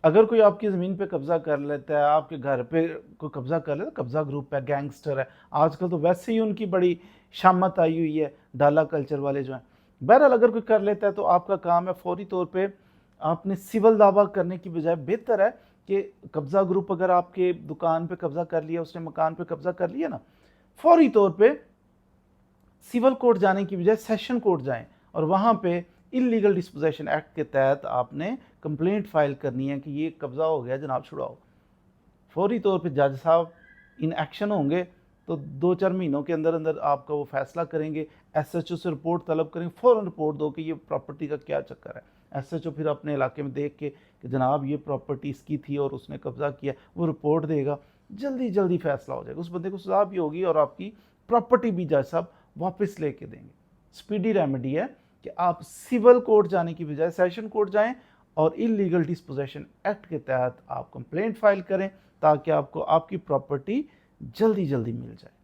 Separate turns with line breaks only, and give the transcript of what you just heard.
اگر کوئی آپ کی زمین پہ قبضہ کر لیتا ہے، آپ کے گھر پہ کوئی قبضہ کر لیتا ہے، قبضہ گروپ ہے، گینگسٹر ہے، آج کل تو ویسے ہی ان کی بڑی شامت آئی ہوئی ہے، ڈالا کلچر والے جو ہیں۔ بہرحال اگر کوئی کر لیتا ہے تو آپ کا کام ہے فوری طور پہ آپ نے سول دعویٰ کرنے کی بجائے بہتر ہے کہ قبضہ گروپ اگر آپ کے دکان پہ قبضہ کر لیا، اس نے مکان پہ قبضہ کر لیا نا، فوری طور پہ سول کورٹ جانے کی بجائے سیشن کورٹ جائیں اور وہاں پہ انلیگل ڈسپوزیشن ایکٹ کے تحت آپ نے کمپلینٹ فائل کرنی ہے کہ یہ قبضہ ہو گیا جناب چھڑاؤ۔ فوری طور پہ جج صاحب ان ایکشن ہوں گے تو 2-4 مہینوں کے اندر اندر آپ کا وہ فیصلہ کریں گے، ایس ایچ او سے رپورٹ طلب کریں، فوراً رپورٹ دو کہ یہ پراپرٹی کا کیا چکر ہے۔ ایس ایچ او پھر اپنے علاقے میں دیکھ کے کہ جناب یہ پراپرٹی اس کی تھی اور اس نے قبضہ کیا، وہ رپورٹ دے گا، جلدی جلدی فیصلہ ہو جائے گا، اس بندے کو سزا بھی ہوگی اور آپ کی پراپرٹی بھی جج صاحب واپس لے کے دیں گے۔ سپیڈی ریمیڈی ہے کہ آپ سول کورٹ جانے کی بجائے سیشن کورٹ جائیں اور انلیگل ڈسپوزیشن ایکٹ کے تحت آپ کمپلینٹ فائل کریں تاکہ آپ کو آپ کی پراپرٹی جلدی جلدی مل جائے۔